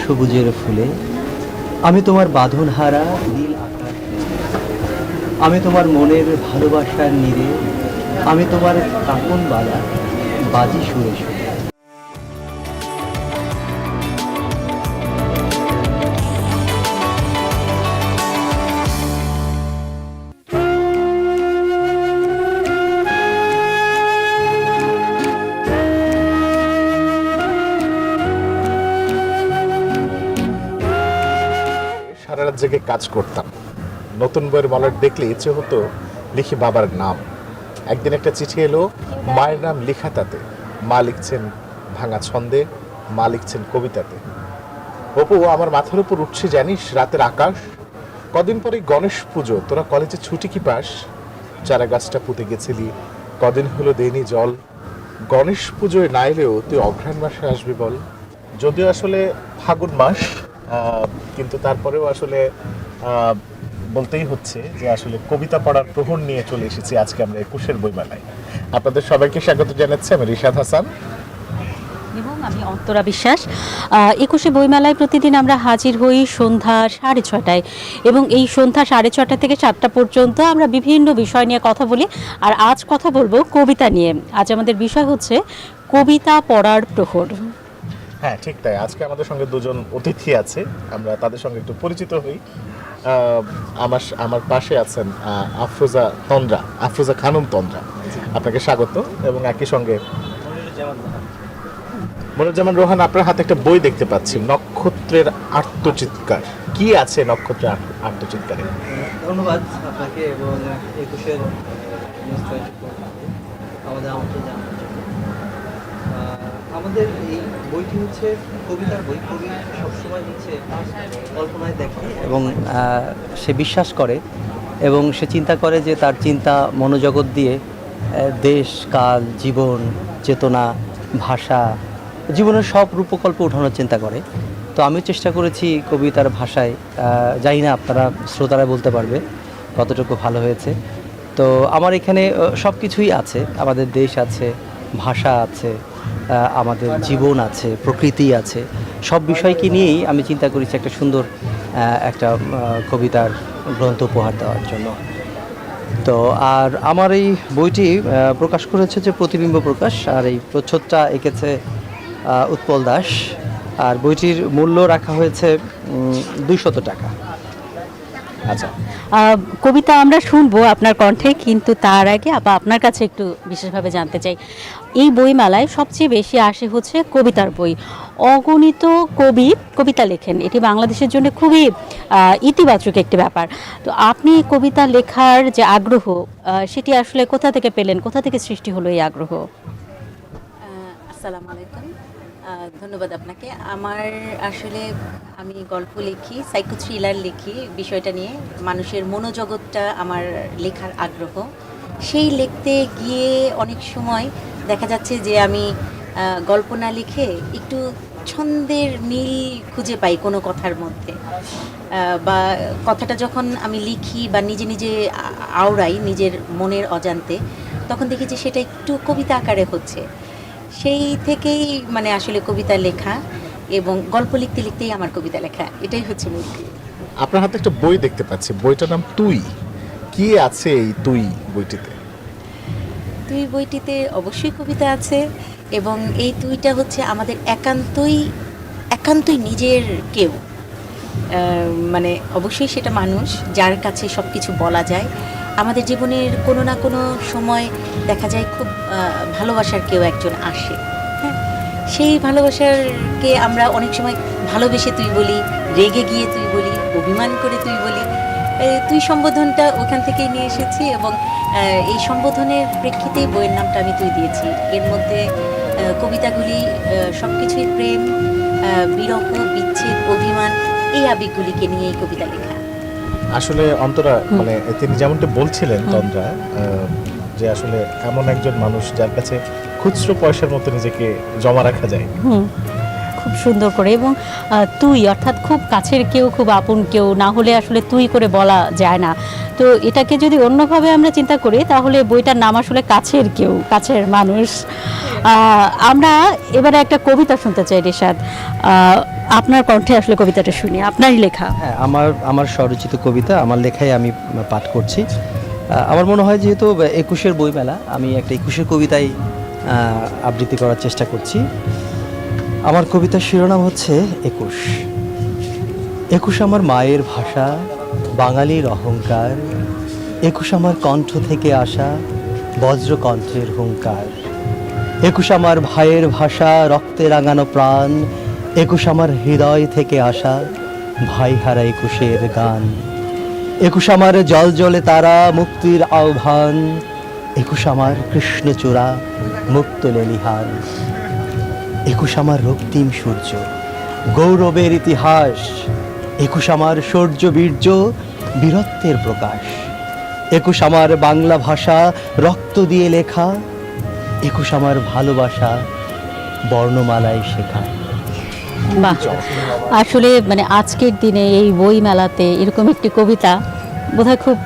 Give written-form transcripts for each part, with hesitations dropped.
সবুজের ফুলে, আমি তোমার বাঁধনহারা নীল আকাশ, আমি তোমার মনের ভালোবাসার নীড়ে, আমি তোমার কাকন বালা বাজি সুরে সুরে। সারা রাত জেগে কাজ করতাম, নতুন বইয়ের মলাট দেখলে ইচ্ছে হতো লিখি বাবার নাম। একদিন একটা চিঠি এলো, মায়ের নাম লেখা তাতে। মা লিখছেন ভাঙা ছন্দে, মা লিখছেন কবিতাতে। অপু, আমার মাথার উপর উঠছে জানিস রাতের আকাশ। কদিন পরে গণেশ পুজো, তোরা কলেজে ছুটি কি পাস? চারা গাছটা পুঁতে গেছিলি, কদিন হলো দেয়নি জল। গণেশ পুজোয় না এলেও তুই অঘ্রাণ মাসে আসবি বল। যদিও আসলে ফাগুন মাস, কিন্তু তারপরেও আসলে বলতেই হচ্ছে যে আসলে কবিতা পড়ার প্রহর নিয়ে চলে এসেছি আজকে আমরা একুশের বইমেলায়। আপনাদের সবাইকে স্বাগত জানাচ্ছি। আমি রিশাদ হাসান এবং আমি অন্তরা বিশ্বাস। একুশে বইমেলায় প্রতিদিন আমরা হাজির হই সন্ধ্যা 6:30টায়, এবং এই সন্ধ্যা 6:30 থেকে 7টা পর্যন্ত আমরা বিভিন্ন বিষয় নিয়ে কথা বলি। আর আজ কথা বলবো কবিতা নিয়ে। আজ আমাদের বিষয় হচ্ছে কবিতা পড়ার প্রহর। হ্যাঁ, ঠিক তাই। আজকে আমাদের সঙ্গে দুজন অতিথি আছে, আমরা তাদের সঙ্গে একটু পরিচিত হই। আমার পাশে আছেন আফরোজা খানম তন্দ্রা, আপনাকে স্বাগত। এবং একই সঙ্গে মনিরুজ্জামান রোহান, আপনার হাতে একটা বই দেখতে পাচ্ছি, নক্ষত্রের আর্তচিৎকার। কি আছে নক্ষত্রের আর্তচিৎকারে? ধন্যবাদ আপনাকে এবং একুশের নিউজ 24 আমাদের আমন্ত্রণ জানানোর জন্য। আমাদের এই বইটি হচ্ছে কবিতার বই। কবি সবসময় হচ্ছে কল্পনায় দেখে এবং সে বিশ্বাস করে এবং সে চিন্তা করে যে তার চিন্তা মনোজগৎ দিয়ে দেশ, কাল, জীবন, চেতনা, ভাষা, জীবনের সব রূপকল্প ওঠানোর চিন্তা করে। তো আমি চেষ্টা করেছি কবিতার ভাষায়, জানি না আপনারা শ্রোতারা বলতে পারবে কতটুকু ভালো হয়েছে। তো আমার এখানে সব কিছুই আছে, আমাদের দেশ আছে, ভাষা আছে, আমাদের জীবন আছে, প্রকৃতি আছে, সব বিষয়কে নিয়েই আমি চিন্তা করেছি একটা সুন্দর একটা কবিতার গ্রন্থ উপহার দেওয়ার জন্য। তো আর আমার এই বইটি প্রকাশ করেছে যে প্রতিবিম্ব প্রকাশ, আর এই প্রচ্ছদটা এঁকেছে উৎপল দাস, আর বইটির মূল্য রাখা হয়েছে 200 টাকা। আচ্ছা, কবিতা আমরা শুনবো আপনার কণ্ঠে, কিন্তু তার আগে আপনার কাছে একটু বিশেষভাবে জানতে চাই, এই বইমেলায় সবচেয়ে বেশি আসে হচ্ছে কবিতার বই। অগণিত কবি কবিতা লেখেন, এটি বাংলাদেশের জন্য খুবই ইতিবাচক একটি ব্যাপার। তো আপনি কবিতা লেখার যে আগ্রহ, সেটি আসলে কোথা থেকে পেলেন, কোথা থেকে সৃষ্টি হলো এই আগ্রহ? আসসালামু আলাইকুম, ধন্যবাদ আপনাকে। আমি গল্প লিখি, সাইকো থ্রিলার লিখি, বিষয়টা নিয়ে মানুষের মনোজগৎটা আমার লেখার আগ্রহ। সেই লিখতে গিয়ে অনেক সময় দেখা যাচ্ছে যে আমি গল্প না লিখে একটু ছন্দের মিল খুঁজে পাই কোনো কথার মধ্যে, বা কথাটা যখন আমি লিখি বা নিজে নিজে আওড়াই নিজের মনের অজান্তে, তখন দেখি যে সেটা একটু কবিতা আকারে হচ্ছে। সেই থেকেই আসলে কবিতা লেখা এবং গল্প লিখতে লিখতেই আমার কবিতা লেখা, এটাই হচ্ছে মূল। আপনার হাতে একটা বই দেখতে পাচ্ছি, বইটার নাম তুই। কি আছে এই তুই বইটিতে? তুই বইটিতে অবশ্যই কবিতা আছে, এবং এই তুইটা হচ্ছে আমাদের একান্তই নিজের কেউ, অবশ্যই সেটা মানুষ যার কাছে সব কিছু বলা যায়। আমাদের জীবনের কোনো না কোনো সময় দেখা যায় খুব ভালোবাসার কেউ একজন আসে, হ্যাঁ, সেই ভালোবাসারকে আমরা অনেক সময় ভালোবেসে তুই বলি, রেগে গিয়ে তুই বলি, অভিমান করে তুই বলি। তুই সম্বোধনটা ওখান থেকেই নিয়ে এসেছি, এবং এই সম্বোধনের প্রেক্ষিতেই বইয়ের নামটা আমি তুই দিয়েছি। এর মধ্যে কবিতাগুলি সব কিছুই প্রেম, বিরহ, বিচ্ছেদ, অভিমান, এই আবেগগুলিকে নিয়ে এই কবিতা লেখা। আসলে অন্তরা, তিনি যেমনটা বলছিলেন তন্দ্রা, যে আসলে এমন একজন মানুষ যার কাছে খুচরো পয়সার মতো নিজেকে জমা রাখা যায়, খুব সুন্দর করে। এবং তুই অর্থাৎ খুব কাছের কেউ, খুব আপন কেউ না হলে আসলে তুই করে বলা যায় না। তো এটাকে যদি অন্যভাবে আমরা চিন্তা করি তাহলে বইটার নাম আসলে কাছের কেউ, কাছের মানুষ। আমরা এবারে একটা কবিতা শুনতে চাই রিশাদ, আপনার কণ্ঠে আসলে কবিতাটা শুনি, আপনারই লেখা। হ্যাঁ, আমার স্বরচিত কবিতা, আমার লেখায় আমি পাঠ করছি। আমার মনে হয় যেহেতু 21-এর বইমেলা, আমি একটা 21-এর কবিতাই আবৃত্তি করার চেষ্টা করছি। আমার কবিতার শিরোনাম হচ্ছে 21। 21 আমার মায়ের ভাষা, বাঙালির অহংকার। 21 আমার কণ্ঠ থেকে আসা, বজ্রকণ্ঠের হুঙ্কার। 21 আমার ভাইয়ের ভাষা, রক্তে রাঙানো প্রাণ। 21 আমার হৃদয় থেকে আসা, ভাই হারা 21-এর গান। 21 আমার জল জলে তারা, মুক্তির আহ্বান। 21 আমার কৃষ্ণচূড়া, মুক্ত লেলিহান। 21 আমার রক্তিম সূর্য, গৌরবের ইতিহাস। 21 আমার শৌর্য বীর্য, বীরত্বের প্রকাশ। 21 আমার বাংলা ভাষা, রক্ত দিয়ে লেখা। 21 আমার ভালোবাসা, বর্ণমালায় শেখা। বাহ, আসলে মানে আজকের দিনে এই বই মেলাতে এরকম একটি কবিতা বোধহয় খুব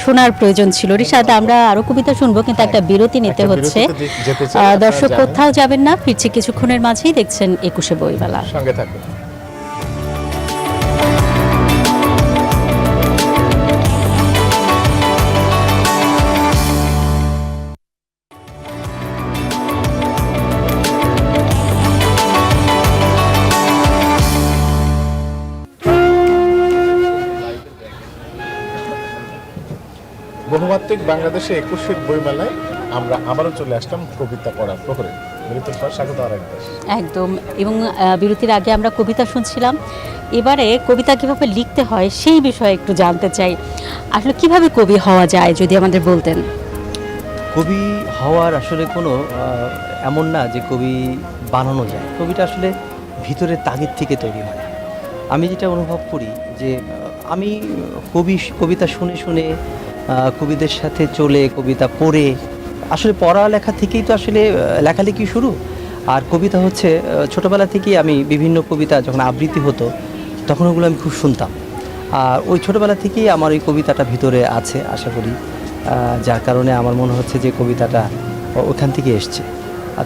শোনার প্রয়োজন ছিল। রিশাদ, আমরা আরো কবিতা শুনবো, কিন্তু একটা বিরতি নিতে একটা হচ্ছে। বিরতিতে যেতে চাই, আপনারা দর্শক জানেন। কোথাও যাবেন না, ফিরছি কিছুক্ষণের মাঝেই, দেখছেন 21শে বই মেলা। সঙ্গে থাকুন। বহুমাত্রিক বাংলাদেশে 21-এর বইমেলায় আমরা আবারও চলে আসলাম কবিতা পড়ার প্রহরে। বিরতির পর স্বাগত আরেকবার। একদম, এবং বিরতির আগে আমরা কবিতা শুনছিলাম। এবারে কবিতা কিভাবে লিখতে হয় সেই বিষয়ে একটু জানতে চাই। আসলে কিভাবে কবি হওয়া যায় যদি আমাদের বলতেন। কবি হওয়ার আসলে কোনো এমন না যে কবি বানানো যায়। কবিটা আসলে ভিতরের তাগিদ থেকে তৈরি হয়। আমি যেটা অনুভব করি যে আমি কবিতা শুনে শুনে, কবিদের সাথে চলে, কবিতা পড়ে, আসলে পড়ালেখা থেকেই তো আসলে লেখালেখি শুরু। আর কবিতা হচ্ছে ছোটোবেলা থেকেই আমি বিভিন্ন কবিতা যখন আবৃত্তি হতো তখন ওগুলো আমি খুব শুনতাম। আর ওই ছোটোবেলা থেকেই আমার ওই কবিতাটা ভিতরে আছে আশা করি, যার কারণে আমার মনে হচ্ছে যে কবিতাটা ওখান থেকে এসছে।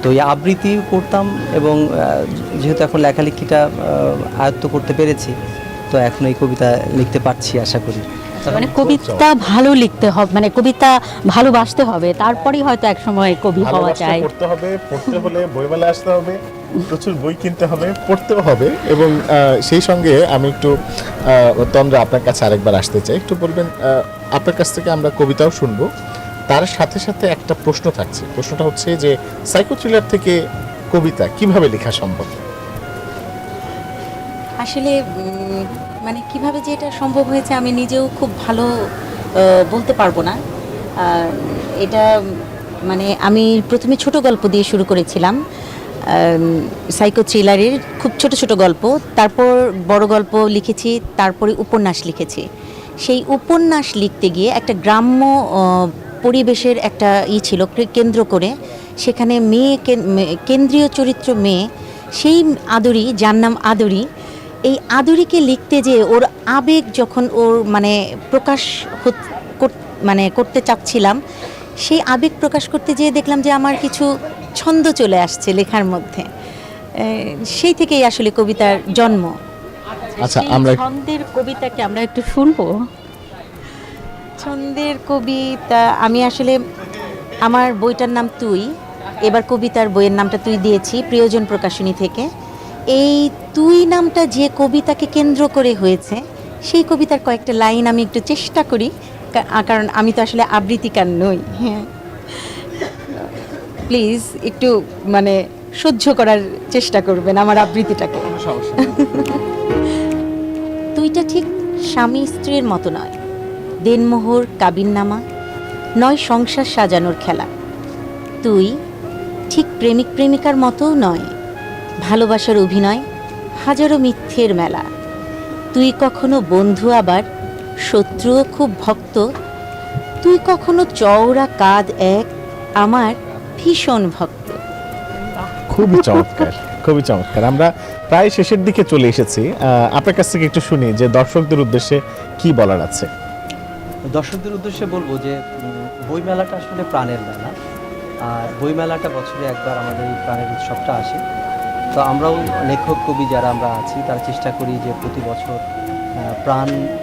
তো এই আবৃত্তি করতাম, এবং যেহেতু এখন লেখালেখিটা আয়ত্ত করতে পেরেছি, তো এখন এই কবিতা লিখতে পারছি আশা করি। মানে কবিতা ভালো লিখতে হবে, মানে কবিতা ভালোবাসতে হবে, তারপরেই হয়তো এক সময় কবি হওয়া ভালোবাসতে যায়। পড়তে হবে, পড়তে হলে বইমেলায় আসতে হবে, প্রচুর বই কিনতে হবে, পড়তেও হবে। এবং সেই সঙ্গে আমি একটু তন্দ্রা আপনার কাছে আরেকবার আসতে চাই। একটু বলবেন, আপনার কাছ থেকে আমরা কবিতাও শুনবো, তার সাথে সাথে একটা প্রশ্ন থাকছে। প্রশ্নটা হচ্ছে যে সাইকো থ্রিলার থেকে কবিতা কিভাবে লেখা সম্ভব? আসলে মানে কিভাবে যে এটা সম্ভব হয়েছে আমি নিজেও খুব ভালো বলতে পারবো না। এটা মানে আমি প্রথমে ছোট গল্প দিয়ে শুরু করেছিলাম, সাইকো থ্রিলারের খুব ছোট ছোট গল্প, তারপর বড় গল্প লিখেছি, তারপরে উপন্যাস লিখেছি। সেই উপন্যাস লিখতে গিয়ে একটা গ্রাম্য পরিবেশের একটা ছিল কেন্দ্র করে, সেখানে কেন্দ্রীয় চরিত্র মেয়ে, সেই আদুরি, যার নাম আদুরি, এই আদুরিকে লিখতে যে ওর আবেগ যখন ওর মানে প্রকাশ করতে চাচ্ছিলাম, সেই আবেগ প্রকাশ করতে যেয়ে দেখলাম যে আমার কিছু ছন্দ চলে আসছে লেখার মধ্যে। সেই থেকেই আসলে কবিতার জন্ম। আচ্ছা, সেই আমরা ছন্দের কবিতাকে আমরা একটু শুনবো। ছন্দের কবিতা আমি আসলে, আমার বইটার নাম তুই, এবার কবিতার বইয়ের নামটা তুই দিয়েছি প্রিয়জন প্রকাশনী থেকে। এই তুই নামটা যে কবিতাকে কেন্দ্র করে হয়েছে, সেই কবিতার কয়েকটা লাইন আমি একটু চেষ্টা করি, কারণ আমি তো আসলে আবৃত্তিকার নই। হ্যাঁ, প্লিজ একটু মানে সহ্য করার চেষ্টা করবেন আমার আবৃত্তিটাকে। তুইটা ঠিক স্বামী স্ত্রীর মতো নয়, দেনমোহর কাবিননামা নয়, সংসার সাজানোর খেলা। তুই ঠিক প্রেমিক প্রেমিকার মতোও নয়, ভালোবাসার অভিনয় হাজারো মিথ্যের মেলা। তুই কখনো বন্ধু, আবার শত্রুও খুব ভক্ত। তুই কখনো চওড়া কাঁধ এক, আমার ভীষণ ভক্ত। খুবই চমৎকার, খুবই চমৎকার। আমরা প্রায় শেষের দিকে চলে এসেছি। আপনার কাছ থেকে একটু শুনি যে দর্শকদের উদ্দেশ্যে কি বলার আছে। দর্শকদের উদ্দেশ্যে বলবো যে বইমেলাটা আসলে প্রাণের মেলা। আর বইমেলাটা বছরে একবার আমাদের এই প্রাণের উৎসবটা আসে। তো আমরাও লেখক কবি যারা আমরা আছি তারা চেষ্টা করি যে প্রতি বছর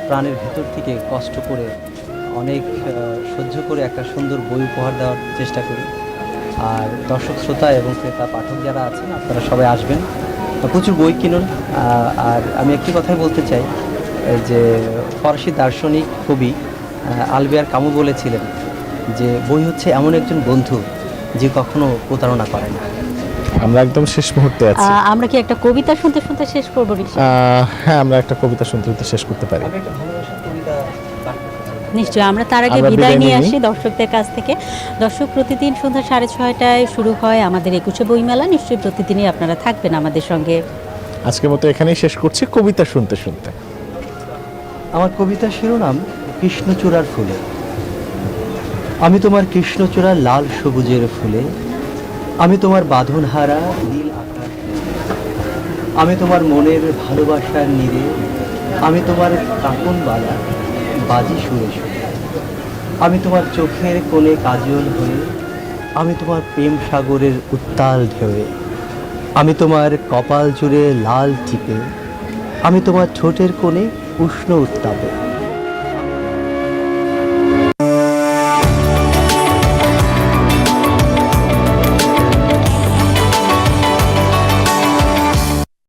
প্রাণের ভেতর থেকে কষ্ট করে অনেক সহ্য করে একটা সুন্দর বই উপহার দেওয়ার চেষ্টা করি। আর দর্শক শ্রোতা এবং ক্রেতা পাঠক যারা আছেন আপনারা সবাই আসবেন, প্রচুর বই কিনুন। আর আমি একটি কথাই বলতে চাই যে ফরাসি দার্শনিক কবি আলবেয়ার কামু বলেছিলেন যে বই হচ্ছে এমন একজন বন্ধু যে কখনো প্রতারণা করে না। আমরা একদম শেষ মুহূর্তে আছি। আমরা কি একটা কবিতা শুনতে শুনতে শেষ করবো নিশ্চয়ই? হ্যাঁ, আমরা একটা কবিতা শুনতে শুনতে শেষ করতে পারি। আমি একটা ভালোবাসার কবিতা পাঠ করতে চাই। নিশ্চয়ই। আমরা তার আগে আমরা বিদায় বিদায় নিয়ে নিই। আসি দর্শকদের কাছ থেকে। দর্শক, প্রতিদিন সন্ধ্যা 6:30টায় শুরু হয় আমাদের 21শে বইমেলা। নিশ্চয়ই প্রতিদিনই আপনারা থাকবেন আমাদের সঙ্গে। আজকের মতো এখানেই শেষ করছি কবিতা শুনতে শুনতে। আমার কবিতার শিরোনাম কৃষ্ণচূড়ার ফুলে। আমি তোমার কৃষ্ণচূড়ার লাল সবুজের ফুলে, আমি তোমার বাঁধনহারা নীল আকাশ, আমি তোমার মনের ভালোবাসার নীরে, আমি তোমার কাকনবালা বাজি সুরে সুরে, আমি তোমার চোখের কোণে কাজল হয়ে, আমি তোমার প্রেম সাগরের উত্তাল ঢেউয়ে, আমি তোমার কপাল জুড়ে লাল টিপে, আমি তোমার ঠোঁটের কোণে উষ্ণ উত্তাপে,